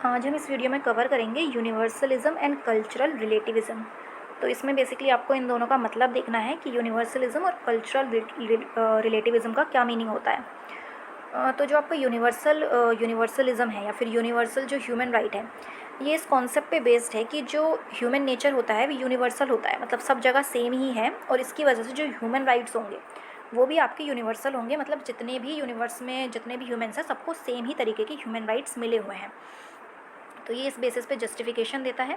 आज हम इस वीडियो में कवर करेंगे यूनिवर्सलिज्म एंड कल्चरल रिलेटिविज़्म। तो इसमें बेसिकली आपको इन दोनों का मतलब देखना है कि यूनिवर्सलिज्म और कल्चरल रिलेटिविज़्म का क्या मीनिंग होता है। तो जो आपका यूनिवर्सलिज्म है या फिर यूनिवर्सल जो ह्यूमन राइट है, ये इस कॉन्सेप्ट पे बेस्ड है कि जो ह्यूमन नेचर होता है वो यूनिवर्सल होता है, मतलब सब जगह सेम ही है, और इसकी वजह से जो ह्यूमन राइट्स होंगे वो भी आपके यूनिवर्सल होंगे, मतलब जितने भी यूनिवर्स में जितने भी ह्यूमंस हैं सबको सेम ही तरीके के ह्यूमन राइट्स मिले हुए हैं। तो ये इस बेसिस पे जस्टिफिकेशन देता है।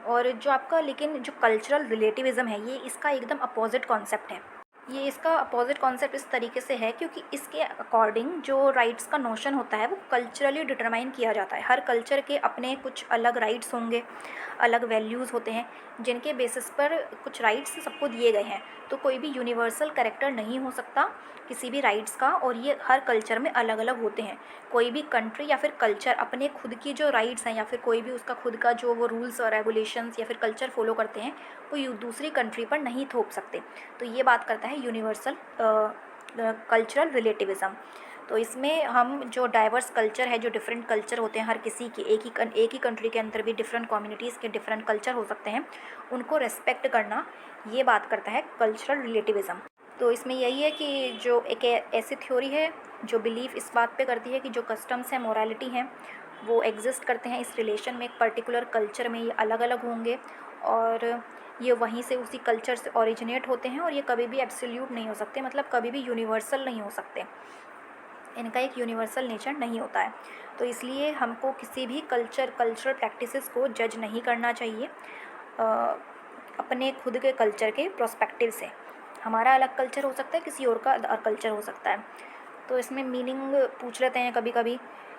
और जो आपका लेकिन जो कल्चरल रिलेटिविज़्म है, ये इसका एकदम अपोजिट कॉन्सेप्ट है। ये इसका अपोजिट कॉन्सेप्ट इस तरीके से है क्योंकि इसके अकॉर्डिंग जो राइट्स का नोशन होता है वो कल्चरली डिटरमाइन किया जाता है। हर कल्चर के अपने कुछ अलग राइट्स होंगे, अलग वैल्यूज़ होते हैं जिनके बेसिस पर कुछ राइट्स सबको दिए गए हैं। तो कोई भी यूनिवर्सल कैरेक्टर नहीं हो सकता किसी भी राइट्स का, और ये हर कल्चर में अलग अलग होते हैं। कोई भी कंट्री या फिर कल्चर अपने खुद की जो राइट्स हैं या फिर कोई भी उसका खुद का जो वो रूल्स और रेगुलेशंस या फिर कल्चर फॉलो करते हैं वो दूसरी कंट्री पर नहीं थोप सकते। तो ये बात करता है यूनिवर्सल कल्चरल रिलेटिविज़्म। तो इसमें हम जो डाइवर्स कल्चर है, जो डिफरेंट कल्चर होते हैं हर किसी के, एक ही कंट्री के अंदर भी डिफरेंट कम्युनिटीज़ के डिफरेंट कल्चर हो सकते हैं, उनको रेस्पेक्ट करना, ये बात करता है कल्चरल रिलेटिविज़्म। तो इसमें यही है कि जो एक ऐसी थ्योरी है जो बिलीफ इस बात पे करती है कि जो कस्टम्स हैं, मोरालिटी हैं, वो एग्जिस्ट करते हैं इस रिलेशन में, एक पर्टिकुलर कल्चर में ये अलग अलग होंगे और ये वहीं से उसी कल्चर से ओरिजिनेट होते हैं, और ये कभी भी एब्सोल्यूट नहीं हो सकते, मतलब कभी भी यूनिवर्सल नहीं हो सकते, इनका एक यूनिवर्सल नेचर नहीं होता है। तो इसलिए हमको किसी भी कल्चरल प्रैक्टिसेस को जज नहीं करना चाहिए अपने खुद के कल्चर के प्रोस्पेक्टिव से। हमारा अलग कल्चर हो सकता है, किसी और का अलग कल्चर हो सकता है। तो इसमें मीनिंग पूछ लेते हैं कभी कभी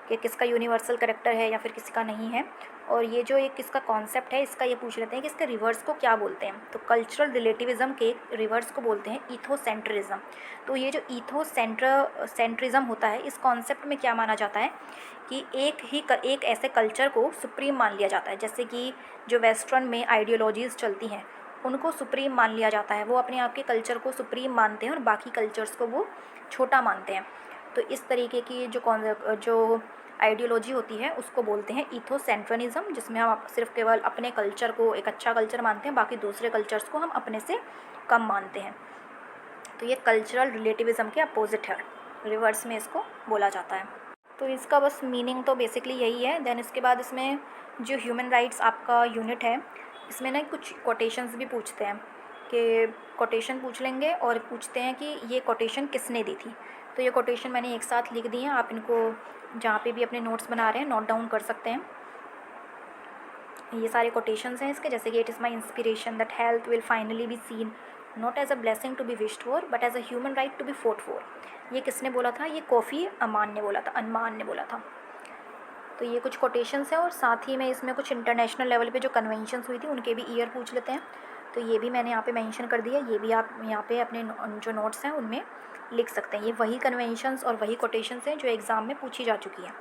कि किसका यूनिवर्सल करेक्टर है या फिर किसी का नहीं है। और ये जो एक किसका कॉन्सेप्ट है, इसका ये पूछ लेते हैं कि इसके रिवर्स को क्या बोलते हैं। तो कल्चरल रिलेटिविज़्म के रिवर्स को बोलते हैं ईथोसेंट्रिज्म। तो ये जो ईथोसेंट्रिज्म होता है, इस कॉन्सेप्ट में क्या माना जाता है कि एक ऐसे कल्चर को सुप्रीम मान लिया जाता है। जैसे कि जो वेस्टर्न में आइडियोलॉजीज़ चलती हैं उनको सुप्रीम मान लिया जाता है, वो अपने आप के कल्चर को सुप्रीम मानते हैं और बाकी कल्चर्स को वो छोटा मानते हैं। तो इस तरीके की जो आइडियोलॉजी होती है उसको बोलते हैं ईथोसेंट्रिज्म, जिसमें हम सिर्फ केवल अपने कल्चर को एक अच्छा कल्चर मानते हैं, बाकी दूसरे कल्चर्स को हम अपने से कम मानते हैं। तो ये कल्चरल रिलेटिविज़्म के अपोजिट है, रिवर्स में इसको बोला जाता है। तो इसका बस मीनिंग तो बेसिकली यही है। देन इसके बाद इसमें जो ह्यूमन राइट्स आपका यूनिट है, इसमें ना कुछ कोटेशंस भी पूछते हैं कि कोटेशन पूछ लेंगे और पूछते हैं कि ये कोटेशन किसने दी थी। तो ये कोटेशन मैंने एक साथ लिख दी हैं, आप इनको जहाँ पे भी अपने नोट्स बना रहे हैं नोट डाउन कर सकते हैं। ये सारे कोटेशंस हैं इसके, जैसे कि it is my inspiration that health will finally be seen not as a blessing to be wished for but as a human right to be fought for. ये किसने बोला था? ये कोफ़ी अमान ने बोला था, अनमान ने बोला था। तो ये कुछ कोटेशंस हैं, और साथ ही में इसमें कुछ इंटरनेशनल लेवल पे जो कन्वेंशंस हुई थी उनके भी ईयर पूछ लेते हैं। तो ये भी मैंने यहाँ पे मेंशन कर दिया, ये भी आप यहाँ पे अपने जो नोट्स हैं उनमें लिख सकते हैं। ये वही कन्वेंशंस और वही कोटेशंस हैं जो एग्ज़ाम में पूछी जा चुकी हैं।